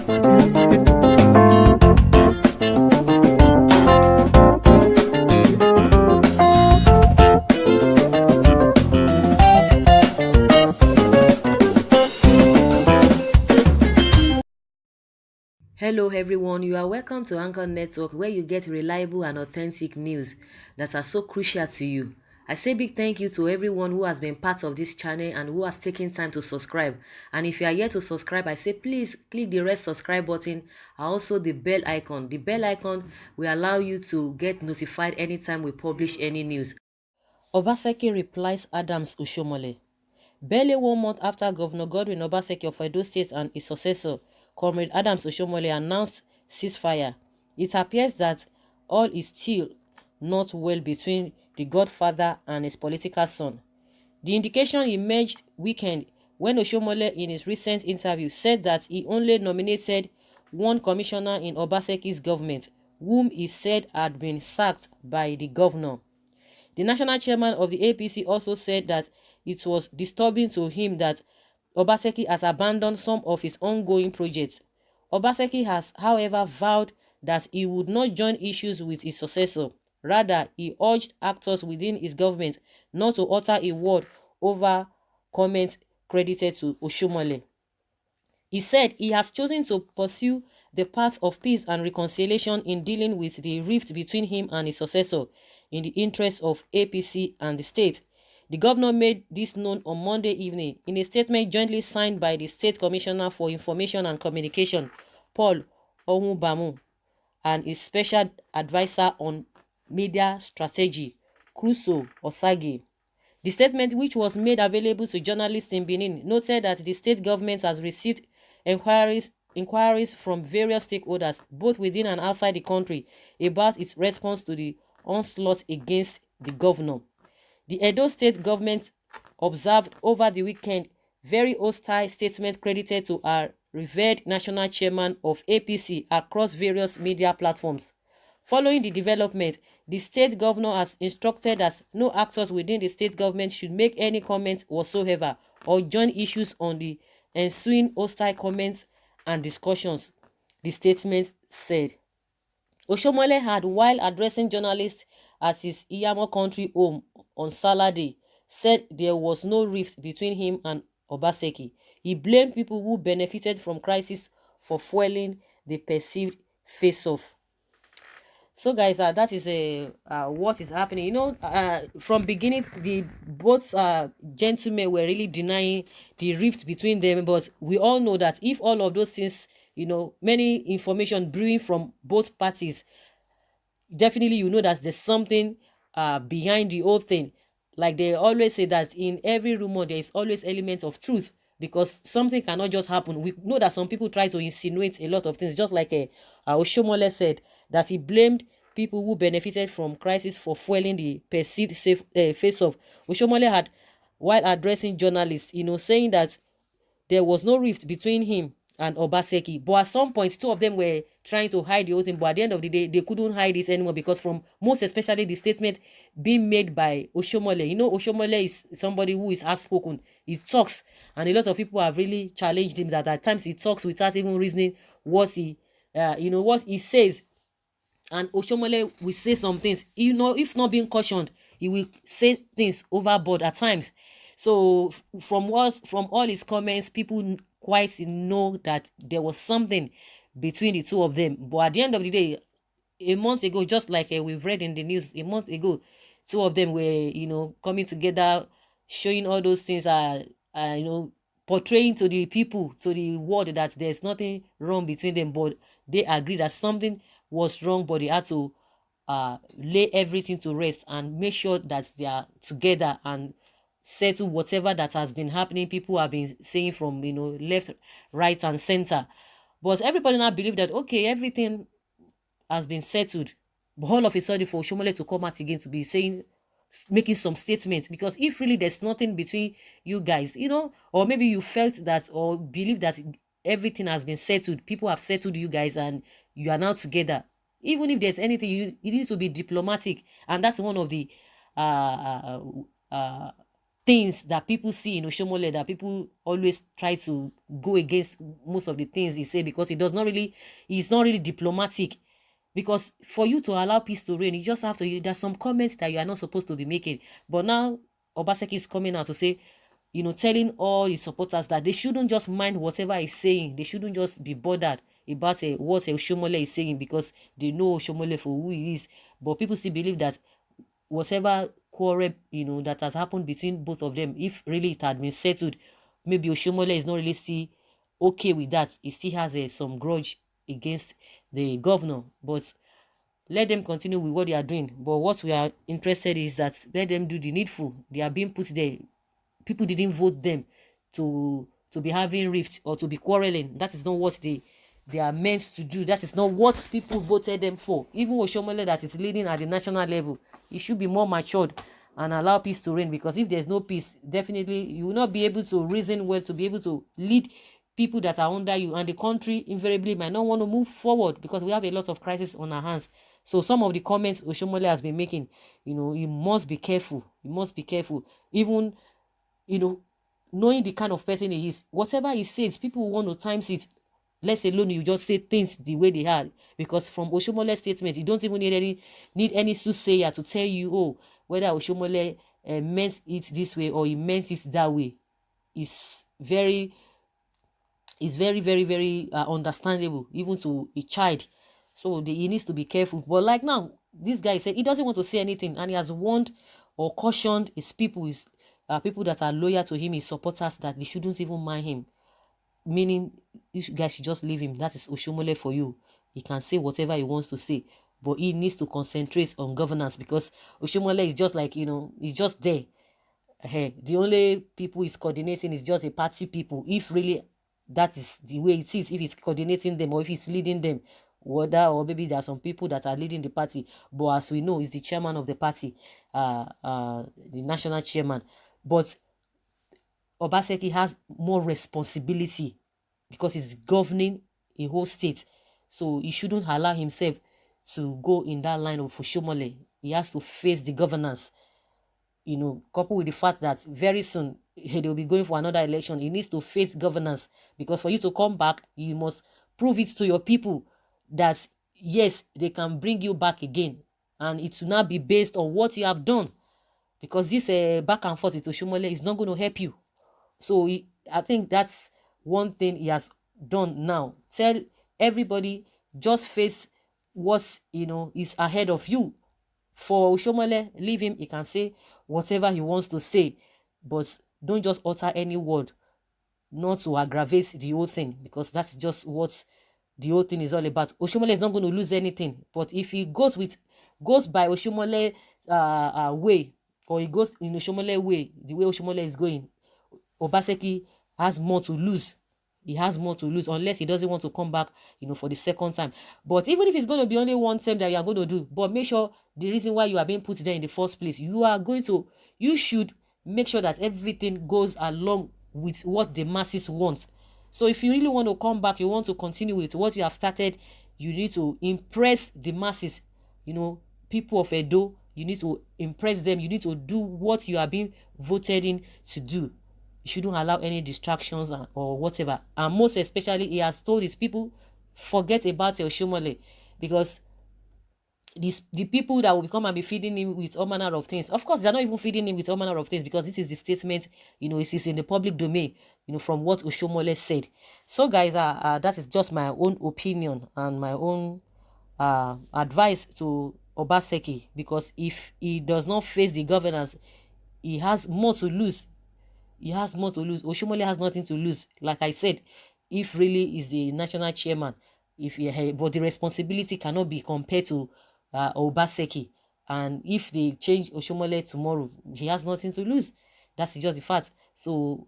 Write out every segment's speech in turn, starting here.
Hello, everyone. You are welcome to Anchor Network, where you get reliable and authentic news that are so crucial to you. I say big thank you to everyone who has been part of this channel and who has taken time to subscribe. And if you are yet to subscribe, I say please click the red subscribe button and also the bell icon. The bell icon will allow you to get notified anytime we publish any news. Obaseki replies Adams Oshiomhole. Barely 1 month after Governor Godwin Obaseki of Edo State and his successor, Comrade Adams Oshiomhole, announced ceasefire, it appears that all is still not well between the godfather and his political son. The indication emerged weekend when Oshiomhole, in his recent interview, said that he only nominated one commissioner in Obaseki's government, whom he said had been sacked by the governor. The national chairman of the APC also said that it was disturbing to him that Obaseki has abandoned some of his ongoing projects. Obaseki has, however, vowed that he would not join issues with his successor. Rather, he urged actors within his government not to utter a word over comments credited to Oshiomhole. He said he has chosen to pursue the path of peace and reconciliation in dealing with the rift between him and his successor in the interest of APC and the state. The governor made this known on Monday evening in a statement jointly signed by the State Commissioner for Information and Communication, Paul Ohunbamu, and his special advisor on media strategy, Crusoe Osage. The statement, which was made available to journalists in Benin, noted that the state government has received inquiries from various stakeholders, both within and outside the country, about its response to the onslaught against the governor. The Edo State government observed over the weekend very hostile statement credited to our revered national chairman of APC across various media platforms. Following the development, the state governor has instructed that no actors within the state government should make any comments whatsoever or join issues on the ensuing hostile comments and discussions, the statement said. Oshiomhole had, while addressing journalists at his Iyamo country home on Saturday, said there was no rift between him and Obaseki. He blamed people who benefited from crisis for fueling the perceived face-off. So guys, that is what is happening. From beginning, the both gentlemen were really denying the rift between them, but we all know that if all of those things, many information brewing from both parties, definitely you know that there's something behind the whole thing. Like they always say that in every rumor there is always elements of truth, because something cannot just happen. We know that some people try to insinuate a lot of things, just like Oshiomhole said that he blamed people who benefited from crisis for fueling the perceived face-off. Oshiomhole had, while addressing journalists, saying that there was no rift between him and Obaseki. But at some point, two of them were trying to hide the whole thing. But at the end of the day, they couldn't hide it anymore, because from most especially the statement being made by Oshiomhole. Oshiomhole is somebody who is outspoken. He talks, and a lot of people have really challenged him that at times he talks without even reasoning what he says. And Oshiomhole will say some things, if not being cautioned, he will say things overboard at times. So from all his comments, people quite know that there was something between the two of them. But at the end of the day, a month ago, just like we've read in the news, a month ago, two of them were coming together, showing all those things, portraying to the people, to the world, that there's nothing wrong between them. But they agree that something was wrong, but they had to lay everything to rest and make sure that they are together and settle whatever that has been happening. People have been saying from left, right, and center, but everybody now believe that okay, everything has been settled. But all of a sudden, for Oshiomhole to come out again to be saying, making some statements, because if really there's nothing between you guys, or maybe you felt that or believe that everything has been settled, people have settled you guys and you are now together, even if there's anything, you need to be diplomatic. And that's one of the uh, uh, things that people see in Oshiomhole, that people always try to go against most of the things he say, because he's not really diplomatic. Because for you to allow peace to reign, you just have to, there's some comments that you are not supposed to be making. But now Obaseki is coming out to say, telling all his supporters that they shouldn't just mind whatever he's saying. They shouldn't just be bothered about what Oshiomhole is saying, because they know Oshiomhole for who he is. But people still believe that whatever quarrel, that has happened between both of them, if really it had been settled, maybe Oshiomhole is not really still okay with that. He still has some grudge against the governor. But let them continue with what they are doing. But what we are interested is that let them do the needful. They are being put there. People didn't vote them to be having rifts or to be quarreling. That is not what they are meant to do. That is not what people voted them for. Even Oshiomhole, that is leading at the national level, it should be more matured and allow peace to reign. Because if there's no peace, definitely you will not be able to reason well, to be able to lead people that are under you, and the country invariably might not want to move forward, because we have a lot of crisis on our hands. So some of the comments Oshiomhole has been making, you must be careful. You must be careful. Even, knowing the kind of person he is, whatever he says, people want to times it. Let alone you just say things the way they are. Because from Oshiomhole's statement, you don't even need any soothsayer to tell you, whether Oshiomhole meant it this way or he meant it that way. It's very, very, very understandable, even to a child. So he needs to be careful. But like now, this guy said he doesn't want to say anything, and he has warned or cautioned his people that are loyal to him, his supporters, that they shouldn't even mind him. Meaning, you guys should just leave him. That is Oshiomhole for you. He can say whatever he wants to say, but he needs to concentrate on governance, because Oshiomhole is just like, he's just there. The only people he's coordinating is just the party people. If really that is the way it is, if he's coordinating them or if he's leading them, or maybe there are some people that are leading the party, but as we know, he's the chairman of the party, the national chairman. But Obaseki has more responsibility because he's governing a whole state. So he shouldn't allow himself to go in that line of Oshiomhole. He has to face the governance, coupled with the fact that very soon they'll be going for another election. He needs to face governance, because for you to come back, you must prove it to your people that yes, they can bring you back again, and it will not be based on what you have done, because this back and forth with Oshiomhole is not going to help you. So I think that's one thing he has done now. Tell everybody, just face what is ahead of you. For Oshiomhole, leave him. He can say whatever he wants to say, but don't just utter any word not to aggravate the whole thing, because that's just what the whole thing is all about. Oshiomhole is not going to lose anything, but if he goes by Oshiomhole way, or he goes in Oshiomhole way, the way Oshiomhole is going, Obaseki has more to lose. He has more to lose, unless he doesn't want to come back, for the second time. But even if it's going to be only one term that you are going to do, but make sure the reason why you are being put there in the first place, you should make sure that everything goes along with what the masses want. So if you really want to come back, you want to continue with what you have started, you need to impress the masses, people of Edo. You need to impress them. You need to do what you are being voted in to do. You shouldn't allow any distractions or whatever. And most especially, he has told his people, forget about Oshiomhole, because the people that will come and be feeding him with all manner of things, of course, they're not even feeding him with all manner of things, because this is the statement, it is in the public domain, from what Oshiomhole said. So guys, that is just my own opinion and my own advice to Obaseki, because if he does not face the governance, he has more to lose. Oshiomhole has nothing to lose. Like I said, if really is the national chairman, but the responsibility cannot be compared to Obaseki. And if they change Oshiomhole tomorrow, he has nothing to lose. That's just the fact. So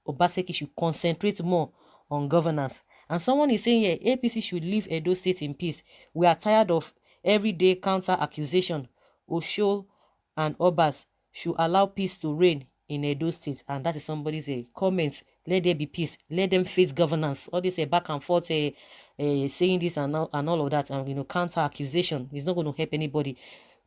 Obaseki should concentrate more on governance. And someone is saying here, APC should leave Edo State in peace. We are tired of everyday counter accusation. Osho and Obas should allow peace to reign in Edo State. And that is somebody's comment. Let there be peace. Let them face governance. All this back and forth saying this and all of that, and counter accusation is not going to help anybody.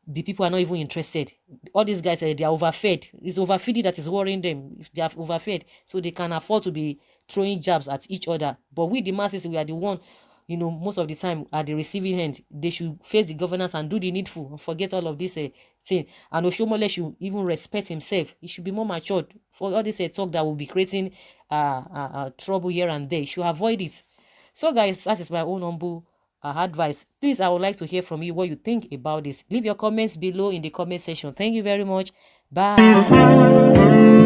the people are not even interested. All these guys, they are overfed. It's overfeeding that is worrying them. If they are overfed, so they can afford to be throwing jabs at each other. But we, the masses, we are the one, most of the time at the receiving end. They should face the governance and do the needful and forget all of this thing. And Oshiomhole should even respect himself. He should be more matured. For all this talk that will be creating trouble here and there, he should avoid it. So guys, that is my own humble advice. Please, I would like to hear from you what you think about this. Leave your comments below in the comment section. Thank you very much. Bye.